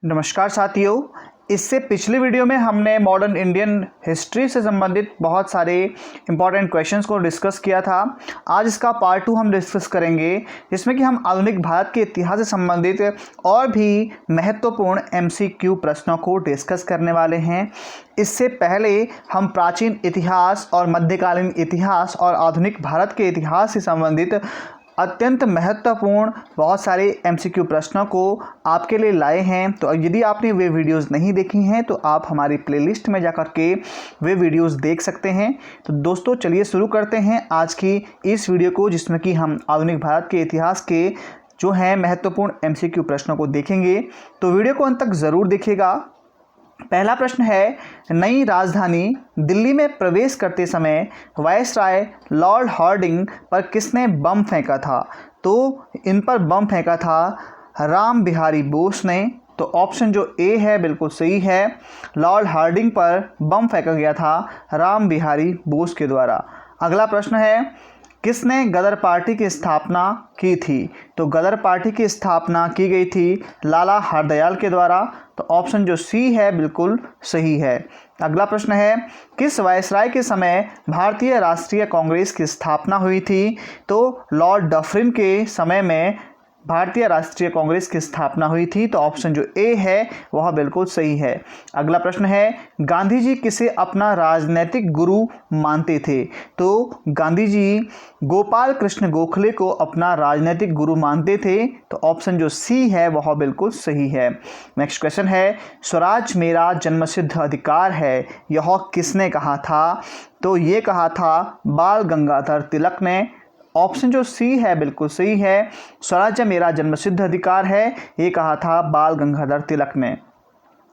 नमस्कार साथियों। इससे पिछले वीडियो में हमने मॉडर्न इंडियन हिस्ट्री से संबंधित बहुत सारे इंपॉर्टेंट क्वेश्चंस को डिस्कस किया था। आज इसका पार्ट 2 हम डिस्कस करेंगे, जिसमें कि हम आधुनिक भारत के इतिहास से संबंधित और भी महत्वपूर्ण MCQ प्रश्नों को डिस्कस करने वाले हैं। इससे पहले हम प्राचीन इतिहास और मध्यकालीन इतिहास और आधुनिक भारत के इतिहास से संबंधित अत्यंत महत्वपूर्ण बहुत सारे MCQ प्रश्नों को आपके लिए लाए हैं। तो यदि आपने वे वीडियोस नहीं देखी हैं तो आप हमारी प्लेलिस्ट में जाकर के वे वीडियोस देख सकते हैं। तो दोस्तों चलिए शुरू करते हैं आज की इस वीडियो को, जिसमें कि हम आधुनिक भारत के इतिहास के जो हैं महत्वपूर्ण MCQ प्रश्नों को देखेंगे। तो वीडियो को अंत तक ज़रूर देखिएगा। पहला प्रश्न है, नई राजधानी दिल्ली में प्रवेश करते समय वायसराय लॉर्ड हार्डिंग पर किसने बम फेंका था? तो इन पर बम फेंका था राम बिहारी बोस ने। तो ऑप्शन जो ए है बिल्कुल सही है। लॉर्ड हार्डिंग पर बम फेंका गया था राम बिहारी बोस के द्वारा। अगला प्रश्न है, किसने गदर पार्टी की स्थापना की थी? तो गदर पार्टी की स्थापना की गई थी लाला हरदयाल के द्वारा। तो ऑप्शन जो सी है बिल्कुल सही है। अगला प्रश्न है, किस वायसराय के समय भारतीय राष्ट्रीय कांग्रेस की स्थापना हुई थी? तो लॉर्ड डफरिन के समय में भारतीय राष्ट्रीय कांग्रेस की स्थापना हुई थी। तो ऑप्शन जो ए है वह बिल्कुल सही है। अगला प्रश्न है, गांधी जी किसे अपना राजनीतिक गुरु मानते थे? तो गांधी जी गोपाल कृष्ण गोखले को अपना राजनीतिक गुरु मानते थे। तो ऑप्शन जो सी है वह बिल्कुल सही है। नेक्स्ट क्वेश्चन है, स्वराज मेरा जन्मसिद्ध अधिकार है, यह किसने कहा था? तो ये कहा था बाल गंगाधर तिलक ने। ऑप्शन जो सी है बिल्कुल सही है। स्वराज्य मेरा जन्मसिद्ध अधिकार है, ये कहा था बाल गंगाधर तिलक ने।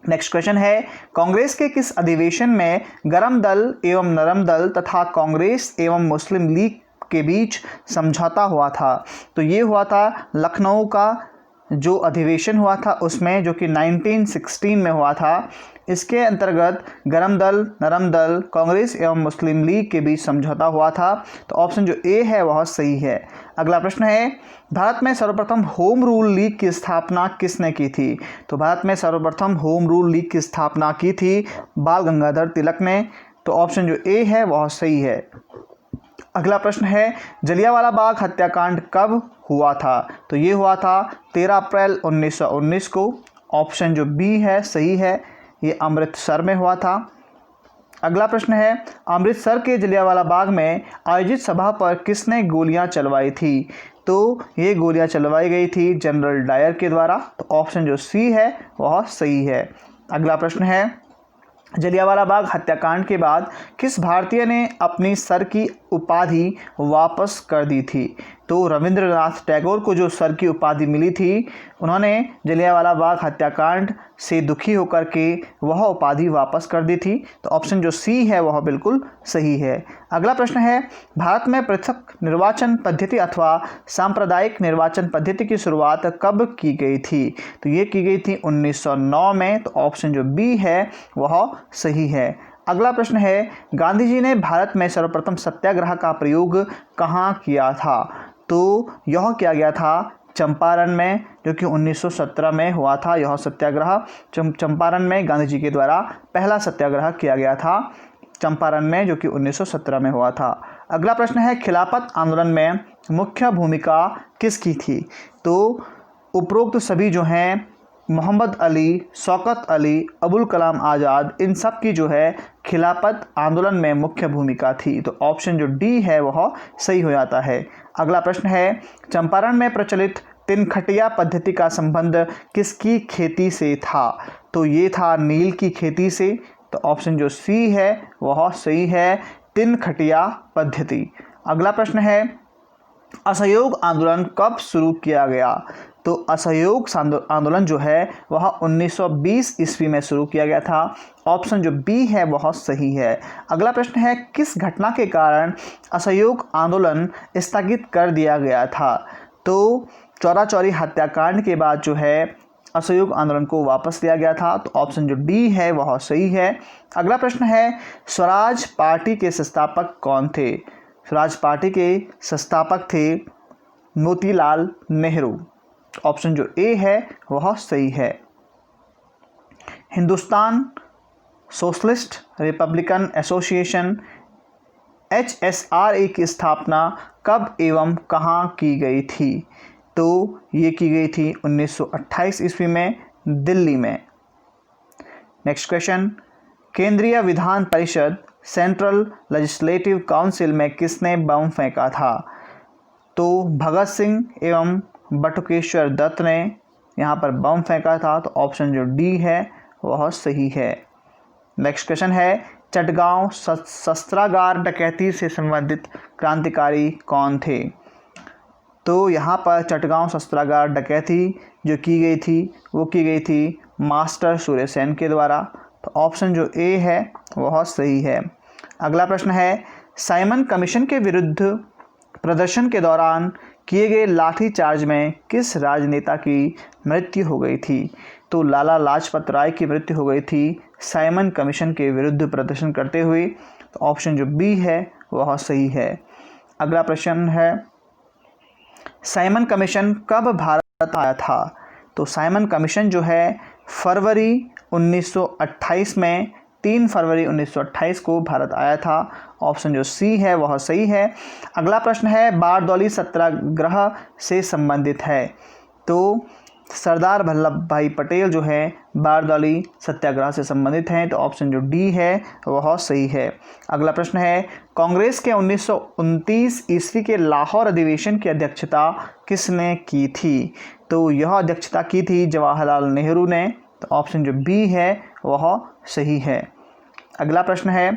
नेक्स्ट क्वेश्चन है, कांग्रेस के किस अधिवेशन में गरम दल एवं नरम दल तथा कांग्रेस एवं मुस्लिम लीग के बीच समझौता हुआ था? तो ये हुआ था लखनऊ का जो अधिवेशन हुआ था उसमें, जो कि 1916 में हुआ था। इसके अंतर्गत गरम दल नरम दल कांग्रेस एवं मुस्लिम लीग के बीच समझौता हुआ था। तो ऑप्शन जो ए है वह सही है। अगला प्रश्न है, भारत में सर्वप्रथम होम रूल लीग की स्थापना किसने की थी? तो भारत में सर्वप्रथम होम रूल लीग की स्थापना की थी बाल गंगाधर तिलक ने। तो ऑप्शन जो ए है वह सही है। अगला प्रश्न है, जलियांवाला बाग हत्याकांड कब हुआ था? तो ये हुआ था 13 अप्रैल 1919 को। ऑप्शन जो बी है सही है, ये अमृतसर में हुआ था। अगला प्रश्न है, अमृतसर के जलियांवाला बाग में आयोजित सभा पर किसने गोलियां चलवाई थी? तो ये गोलियां चलवाई गई थी जनरल डायर के द्वारा। तो ऑप्शन जो सी है वह सही है। अगला प्रश्न है, जलियांवाला बाग हत्याकांड के बाद किस भारतीय ने अपनी सर की उपाधि वापस कर दी थी? तो रविंद्रनाथ टैगोर को जो सर की उपाधि मिली थी, उन्होंने जलियांवाला बाग हत्याकांड से दुखी होकर के वह उपाधि वापस कर दी थी। तो ऑप्शन जो सी है वह बिल्कुल सही है। अगला प्रश्न है, भारत में पृथक निर्वाचन पद्धति अथवा सांप्रदायिक निर्वाचन पद्धति की शुरुआत कब की गई थी? तो ये की गई थी 1909 में। तो ऑप्शन जो बी है वह सही है। अगला प्रश्न है, गांधी जी ने भारत में सर्वप्रथम सत्याग्रह का प्रयोग कहाँ किया था? तो यह किया गया था चंपारण में, जो कि 1917 में हुआ था। यह सत्याग्रह चंपारण में गांधी जी के द्वारा पहला सत्याग्रह किया गया था चंपारण में, जो कि 1917 में हुआ था। अगला प्रश्न है, खिलाफत आंदोलन में मुख्य भूमिका किसकी थी? तो उपरोक्त सभी जो हैं मोहम्मद अली, शौकत अली, अबुल कलाम आज़ाद, इन सब की जो है खिलाफत आंदोलन में मुख्य भूमिका थी। तो ऑप्शन जो डी है वह सही हो जाता है। अगला प्रश्न है, चंपारण में प्रचलित तिनखटिया पद्धति का संबंध किसकी खेती से था? तो ये था नील की खेती से। तो ऑप्शन जो सी है वह सही है, तिनखटिया पद्धति। अगला प्रश्न है, असहयोग आंदोलन कब शुरू किया गया? तो असहयोग आंदोलन जो है वह 1920 ईस्वी में शुरू किया गया था। ऑप्शन जो बी है वह सही है। अगला प्रश्न है, किस घटना के कारण असहयोग आंदोलन स्थगित कर दिया गया था? तो चौरा चौरी हत्याकांड के बाद जो है असहयोग आंदोलन को वापस लिया गया था। तो ऑप्शन जो डी है वह सही है। अगला प्रश्न है, स्वराज पार्टी के संस्थापक कौन थे? स्वराज पार्टी के संस्थापक थे मोतीलाल नेहरू। ऑप्शन जो ए है वह सही है। Hindustan socialist Republican association HSRA की स्थापना कब एवं कहाँ की गई थी? तो ये की गई थी 1928 ईस्वी में दिल्ली में। नेक्स्ट क्वेश्चन, केंद्रीय Vidhan Parishad central legislative council में किसने बम फेंका था? तो भगत सिंह एवं बटुकेश्वर दत्त ने यहाँ पर बम फेंका था। तो ऑप्शन जो डी है वह सही है। नेक्स्ट क्वेश्चन है, चटगांव शस्त्रागार डकैती से संबंधित क्रांतिकारी कौन थे? तो यहाँ पर चटगांव शस्त्रागार डकैती जो की गई थी वो की गई थी मास्टर सूर्यसेन के द्वारा। तो ऑप्शन जो ए है वह सही है। अगला प्रश्न है, साइमन कमीशन के विरुद्ध प्रदर्शन के दौरान किए गए लाठीचार्ज में किस राजनेता की मृत्यु हो गई थी? तो लाला लाजपत राय की मृत्यु हो गई थी साइमन कमीशन के विरुद्ध प्रदर्शन करते हुए। तो ऑप्शन जो बी है वह सही है। अगला प्रश्न है, साइमन कमीशन कब भारत आया था? तो साइमन कमीशन जो है फरवरी 1928 में 3 फरवरी 1928 को भारत आया था। ऑप्शन जो सी है वह सही है। अगला प्रश्न है, बारदौली सत्याग्रह से संबंधित है। तो सरदार वल्लभ भाई पटेल जो है बारदौली सत्याग्रह से संबंधित हैं। तो ऑप्शन जो डी है वह सही है। अगला प्रश्न है, कांग्रेस के 1929 ईस्वी के लाहौर अधिवेशन की अध्यक्षता किसने की थी? तो यह अध्यक्षता की थी जवाहरलाल नेहरू ने। तो ऑप्शन जो बी है वह सही है। अगला प्रश्न है,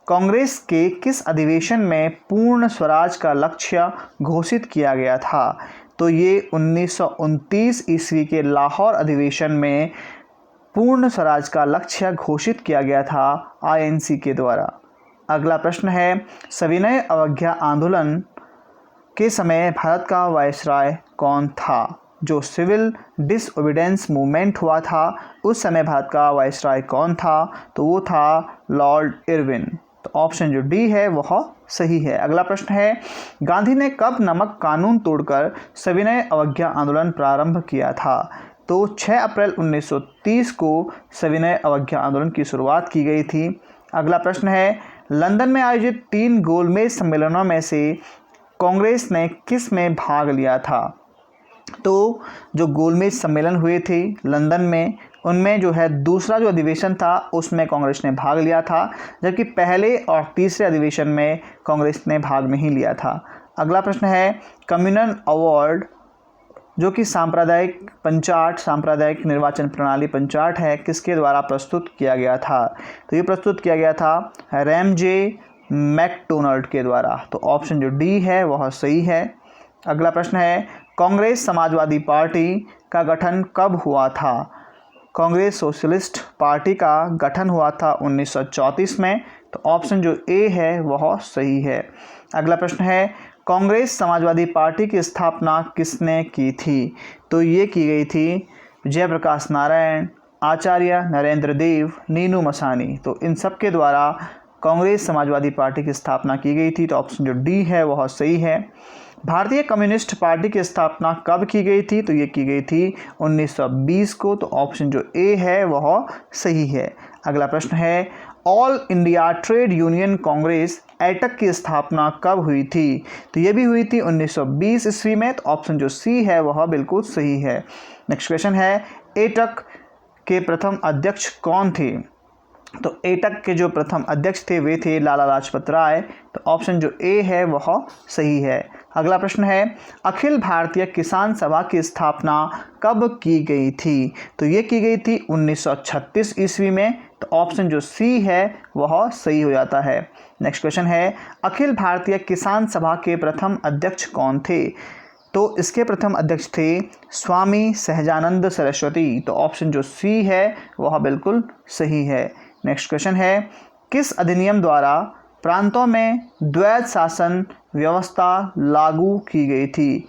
कांग्रेस के किस अधिवेशन में पूर्ण स्वराज का लक्ष्य घोषित किया गया था? तो ये 1929 ईस्वी के लाहौर अधिवेशन में पूर्ण स्वराज का लक्ष्य घोषित किया गया था INC के द्वारा। अगला प्रश्न है, सविनय अवज्ञा आंदोलन के समय भारत का वायसराय कौन था? जो सिविल डिसओबीडियंस मूवमेंट हुआ था उस समय भारत का वायसराय कौन था? तो वो था लॉर्ड इरविन। तो ऑप्शन जो डी है वह सही है। अगला प्रश्न है, गांधी ने कब नमक कानून तोड़कर सविनय अवज्ञा आंदोलन प्रारंभ किया था? तो 6 अप्रैल 1930 को सविनय अवज्ञा आंदोलन की शुरुआत की गई थी। अगला प्रश्न है, लंदन में आयोजित 3 गोलमेज सम्मेलनों में से कांग्रेस ने किस में भाग लिया था? तो जो गोलमेज सम्मेलन हुए थे लंदन में उनमें जो है दूसरा जो अधिवेशन था उसमें कांग्रेस ने भाग लिया था, जबकि पहले और तीसरे अधिवेशन में कांग्रेस ने भाग नहीं लिया था। अगला प्रश्न है, कम्युनल अवार्ड जो कि सांप्रदायिक निर्वाचन प्रणाली पंचाट है किसके द्वारा प्रस्तुत किया गया था? तो ये प्रस्तुत किया गया था रैमजे मैकडोनाल्ड के द्वारा। तो ऑप्शन जो डी है वह सही है। अगला प्रश्न है, कांग्रेस समाजवादी पार्टी का गठन कब हुआ था? कांग्रेस सोशलिस्ट पार्टी का गठन हुआ था 1934 में। तो ऑप्शन जो ए है वह सही है। अगला प्रश्न है, कांग्रेस समाजवादी पार्टी की स्थापना किसने की थी? तो ये की गई थी जयप्रकाश नारायण, आचार्य नरेंद्र देव, नीनू मसानी। तो इन सब के द्वारा कांग्रेस समाजवादी पार्टी की स्थापना की गई थी। तो ऑप्शन जो डी है वह सही है। भारतीय कम्युनिस्ट पार्टी की स्थापना कब की गई थी? तो ये की गई थी 1920 को। तो ऑप्शन जो ए है वह सही है। अगला प्रश्न है, all India trade union Congress AITUC की स्थापना कब हुई थी? तो ये भी हुई थी 1920 ईस्वी में। तो ऑप्शन जो सी है वह बिल्कुल सही है। नेक्स्ट क्वेश्चन है, एटक के प्रथम अध्यक्ष कौन थे? तो एटक के जो प्रथम अध्यक्ष थे वे थे लाला लाजपत राय। तो ऑप्शन जो ए है वह सही है। अगला प्रश्न है, अखिल भारतीय किसान सभा की स्थापना कब की गई थी? तो ये की गई थी 1936 ईस्वी में। तो ऑप्शन जो सी है वह सही हो जाता है। नेक्स्ट क्वेश्चन है, अखिल भारतीय किसान सभा के प्रथम अध्यक्ष कौन थे? तो इसके प्रथम अध्यक्ष थे स्वामी सहजानंद सरस्वती। तो ऑप्शन जो सी है वह बिल्कुल सही है। नेक्स्ट क्वेश्चन है, किस अधिनियम द्वारा प्रांतों में द्वैध शासन व्यवस्था लागू की गई थी?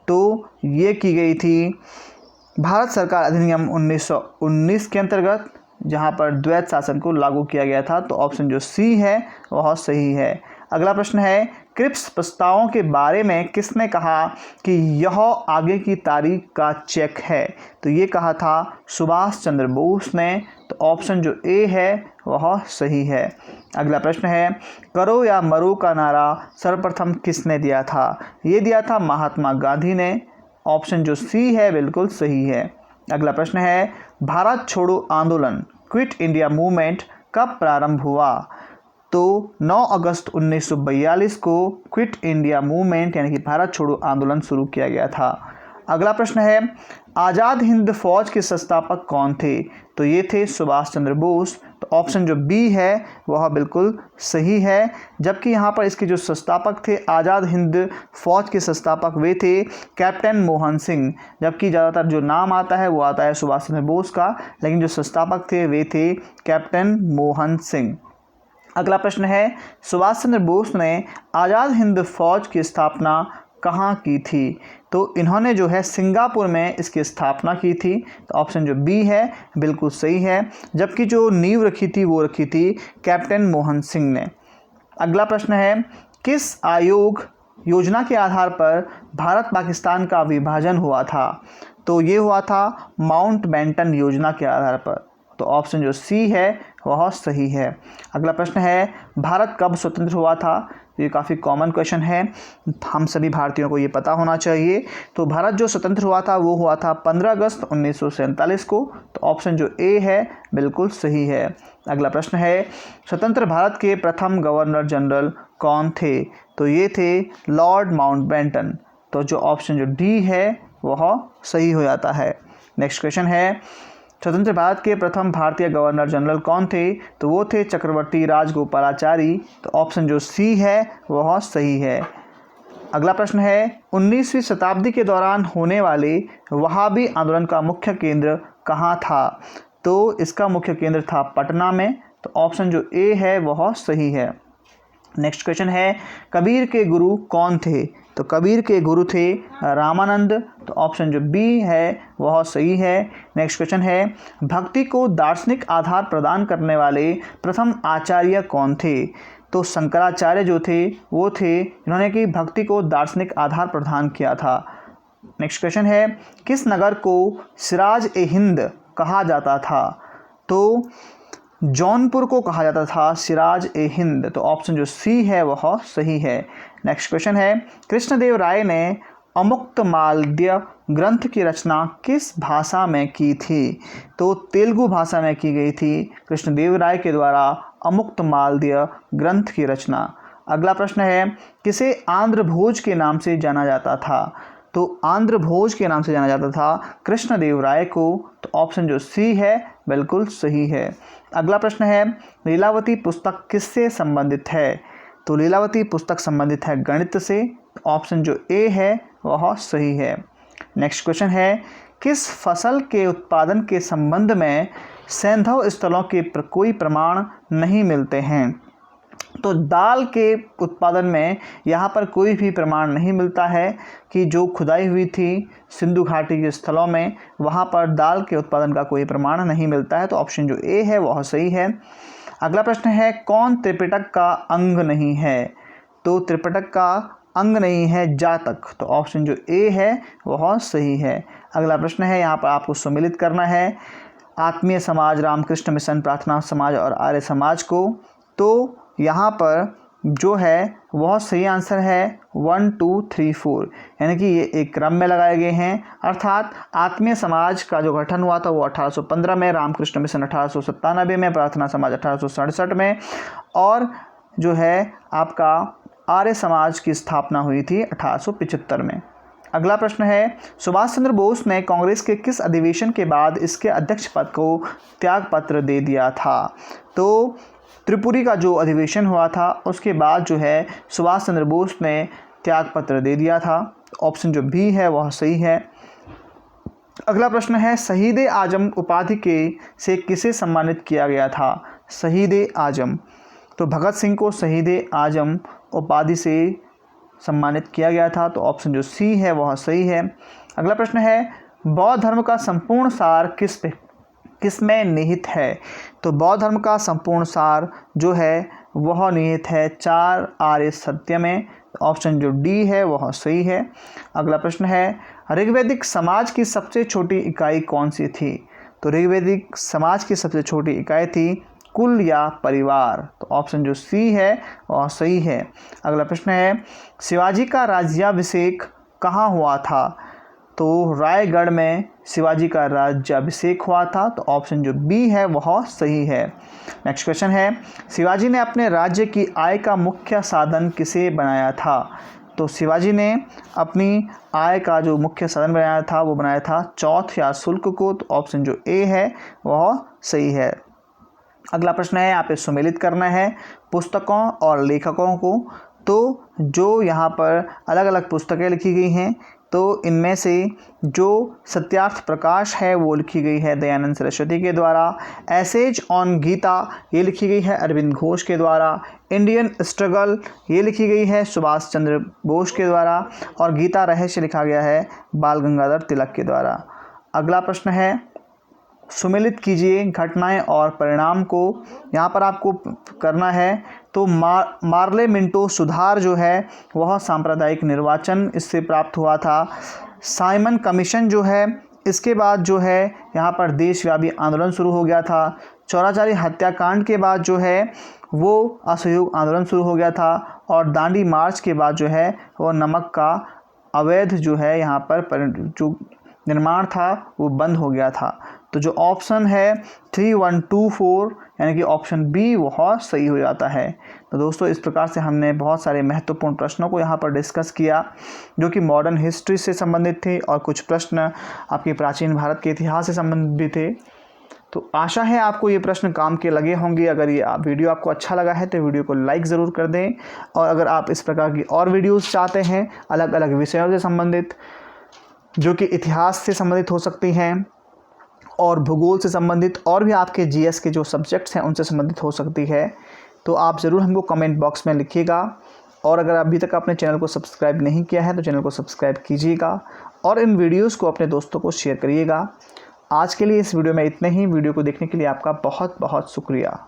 तो ये की गई थी भारत सरकार अधिनियम 1919 के अंतर्गत, जहां पर द्वैध शासन को लागू किया गया था। तो ऑप्शन जो सी है वह सही है। अगला प्रश्न है, क्रिप्स प्रस्तावों के बारे में किसने कहा कि यह आगे की तारीख का चेक है? तो ये कहा था सुभाष चंद्र बोस ने। तो तो ऑप्शन जो ए है वह सही है। अगला प्रश्न है, करो या मरो का नारा सर्वप्रथम किसने दिया था? ये दिया था महात्मा गांधी ने। ऑप्शन जो सी है बिल्कुल सही है। अगला प्रश्न है, भारत छोड़ो आंदोलन क्विट इंडिया मूवमेंट कब प्रारंभ हुआ? तो 9 अगस्त 1942 को क्विट इंडिया मूवमेंट यानी कि भारत छोड़ो आंदोलन शुरू किया गया था। अगला प्रश्न है, आज़ाद हिंद फौज के संस्थापक कौन थे? तो ये थे सुभाष चंद्र बोस। तो ऑप्शन जो बी है वह बिल्कुल सही है। जबकि यहाँ पर इसके जो संस्थापक थे आज़ाद हिंद फौज के संस्थापक वे थे कैप्टन मोहन सिंह। जबकि ज़्यादातर जो नाम आता है वो आता है सुभाष चंद्र बोस का, लेकिन जो संस्थापक थे वे थे कैप्टन मोहन सिंह। अगला प्रश्न है, सुभाष चंद्र बोस ने आज़ाद हिंद फौज की स्थापना कहाँ की थी? तो इन्होंने जो है सिंगापुर में इसकी स्थापना की थी। तो ऑप्शन जो बी है बिल्कुल सही है। जबकि जो नींव रखी थी वो रखी थी कैप्टन मोहन सिंह ने। अगला प्रश्न है, किस आयोग योजना के आधार पर भारत पाकिस्तान का विभाजन हुआ था? तो ये हुआ था माउंटबेटन योजना के आधार पर। तो ऑप्शन जो सी है वह सही है। अगला प्रश्न है, भारत कब स्वतंत्र हुआ था? ये काफ़ी कॉमन क्वेश्चन है, हम सभी भारतीयों को ये पता होना चाहिए। तो भारत जो स्वतंत्र हुआ था वो हुआ था 15 अगस्त 1947 को। तो ऑप्शन जो ए है बिल्कुल सही है। अगला प्रश्न है, स्वतंत्र भारत के प्रथम गवर्नर जनरल कौन थे? तो ये थे लॉर्ड माउंटबेटन। तो जो ऑप्शन जो डी है वह सही हो जाता है। नेक्स्ट क्वेश्चन है, स्वतंत्र भारत के प्रथम भारतीय गवर्नर जनरल कौन थे? तो वो थे चक्रवर्ती राजगोपालाचारी। तो ऑप्शन जो सी है वह सही है। अगला प्रश्न है, 19वीं शताब्दी के दौरान होने वाले वहाबी आंदोलन का मुख्य केंद्र कहाँ था? तो इसका मुख्य केंद्र था पटना में। तो ऑप्शन जो ए है वह सही है। नेक्स्ट क्वेश्चन है, कबीर के गुरु कौन थे? तो कबीर के गुरु थे रामानंद। तो ऑप्शन जो बी है वह सही है। नेक्स्ट क्वेश्चन है, भक्ति को दार्शनिक आधार प्रदान करने वाले प्रथम आचार्य कौन थे? तो शंकराचार्य जो थे वो थे जिन्होंने कि भक्ति को दार्शनिक आधार प्रदान किया था। नेक्स्ट क्वेश्चन है, किस नगर को सिराज ए हिंद कहा जाता था? तो जौनपुर को कहा जाता था सिराज ए हिंद। तो ऑप्शन जो सी है वह सही है। नेक्स्ट क्वेश्चन है, कृष्णदेव राय ने अमुक्तमाल्य ग्रंथ की रचना किस भाषा में की थी? तो तेलुगु भाषा में की गई थी कृष्णदेव राय के द्वारा अमुक्तमाल्य ग्रंथ की रचना। अगला प्रश्न है, किसे आंध्र भोज के नाम से जाना जाता था? तो आंध्र भोज के नाम से जाना जाता था कृष्णदेव राय को। तो ऑप्शन जो सी है बिल्कुल सही है। अगला प्रश्न है, लीलावती पुस्तक किससे संबंधित है? तो लीलावती पुस्तक संबंधित है गणित से। ऑप्शन जो ए है वह सही है। नेक्स्ट क्वेश्चन है, किस फसल के उत्पादन के संबंध में सैंधव स्थलों के कोई प्रमाण नहीं मिलते हैं? तो दाल के उत्पादन में यहाँ पर कोई भी प्रमाण नहीं मिलता है कि जो खुदाई हुई थी सिंधु घाटी के स्थलों में वहाँ पर दाल के उत्पादन का कोई प्रमाण नहीं मिलता है। तो ऑप्शन जो ए है वह सही है। अगला प्रश्न है, कौन त्रिपिटक का अंग नहीं है? तो त्रिपिटक का अंग नहीं है जातक। तो ऑप्शन जो ए है वह सही है। अगला प्रश्न है, यहाँ पर आपको सम्मिलित करना है आत्मीय समाज, रामकृष्ण मिशन, प्रार्थना समाज और आर्य समाज को। तो यहाँ पर जो है वह सही आंसर है 1 2 3 4, यानी कि ये एक क्रम में लगाए गए हैं। अर्थात आत्मीय समाज का जो गठन हुआ था वो 1815 में, रामकृष्ण मिशन 1897 में, प्रार्थना समाज 1867 में और जो है आपका आर्य समाज की स्थापना हुई थी 1875 में। अगला प्रश्न है, सुभाष चंद्र बोस ने कांग्रेस के किस अधिवेशन के बाद इसके अध्यक्ष पद को त्यागपत्र दे दिया था? तो त्रिपुरी का जो अधिवेशन हुआ था उसके बाद जो है सुभाष चंद्र बोस ने त्यागपत्र दे दिया था। ऑप्शन जो बी है वह सही है। अगला प्रश्न है, शहीद ए आजम उपाधि के से किसे सम्मानित किया गया था? शहीद ए आजम, तो भगत सिंह को शहीद ए आजम उपाधि से सम्मानित किया गया था। तो ऑप्शन जो सी है वह सही है। अगला प्रश्न है, बौद्ध धर्म का संपूर्ण सार किसमें निहित है? तो बौद्ध धर्म का संपूर्ण सार जो है वह निहित है 4 आर्य सत्य में। ऑप्शन जो डी है वह सही है। अगला प्रश्न है, ऋग्वैदिक समाज की सबसे छोटी इकाई कौन सी थी? तो ऋग्वैदिक समाज की सबसे छोटी इकाई थी कुल या परिवार। तो ऑप्शन जो सी है वह सही है। अगला प्रश्न है, शिवाजी का राज्याभिषेक कहाँ हुआ था? तो रायगढ़ में शिवाजी का राज्याभिषेक हुआ था। तो ऑप्शन जो बी है वह सही है। नेक्स्ट क्वेश्चन है, शिवाजी ने अपने राज्य की आय का मुख्य साधन किसे बनाया था? तो शिवाजी ने अपनी आय का जो मुख्य साधन बनाया था वो बनाया था चौथ या शुल्क को। तो ऑप्शन जो ए है वह सही है। अगला प्रश्न है, यहाँ पे सुमेलित करना है पुस्तकों और लेखकों को। तो जो यहाँ पर अलग अलग पुस्तकें लिखी गई हैं, तो इनमें से जो सत्यार्थ प्रकाश है वो लिखी गई है दयानंद सरस्वती के द्वारा। एसेज ऑन गीता ये लिखी गई है अरविंद घोष के द्वारा। इंडियन स्ट्रगल ये लिखी गई है सुभाष चंद्र बोस के द्वारा। और गीता रहस्य लिखा गया है बाल गंगाधर तिलक के द्वारा। अगला प्रश्न है, सुमेलित कीजिए घटनाएं और परिणाम को। यहाँ पर आपको करना है तो मार्ले मिंटो सुधार जो है वह सांप्रदायिक निर्वाचन इससे प्राप्त हुआ था। साइमन कमीशन जो है इसके बाद जो है यहाँ पर देशव्यापी आंदोलन शुरू हो गया था। चौराचारी हत्याकांड के बाद जो है वो असहयोग आंदोलन शुरू हो गया था। और दांडी मार्च के बाद जो है वो नमक का अवैध जो है यहाँ पर जो निर्माण था वो बंद हो गया था। तो जो ऑप्शन है 3124 यानी कि ऑप्शन बी वह सही हो जाता है। तो दोस्तों इस प्रकार से हमने बहुत सारे महत्वपूर्ण प्रश्नों को यहाँ पर डिस्कस किया जो कि मॉडर्न हिस्ट्री से संबंधित थे और कुछ प्रश्न आपके प्राचीन भारत के इतिहास से संबंधित भी थे। तो आशा है आपको ये प्रश्न काम के लगे होंगे। अगर ये वीडियो आपको अच्छा लगा है तो वीडियो को लाइक ज़रूर कर दें। और अगर आप इस प्रकार की और वीडियोज़ चाहते हैं अलग अलग विषयों से संबंधित जो कि इतिहास से संबंधित हो सकती हैं और भूगोल से संबंधित और भी आपके जीएस के जो सब्जेक्ट्स हैं उनसे संबंधित हो सकती है, तो आप ज़रूर हमको कमेंट बॉक्स में लिखिएगा। और अगर अभी तक आपने चैनल को सब्सक्राइब नहीं किया है तो चैनल को सब्सक्राइब कीजिएगा और इन वीडियोस को अपने दोस्तों को शेयर करिएगा। आज के लिए इस वीडियो में इतने ही। वीडियो को देखने के लिए आपका बहुत बहुत शुक्रिया।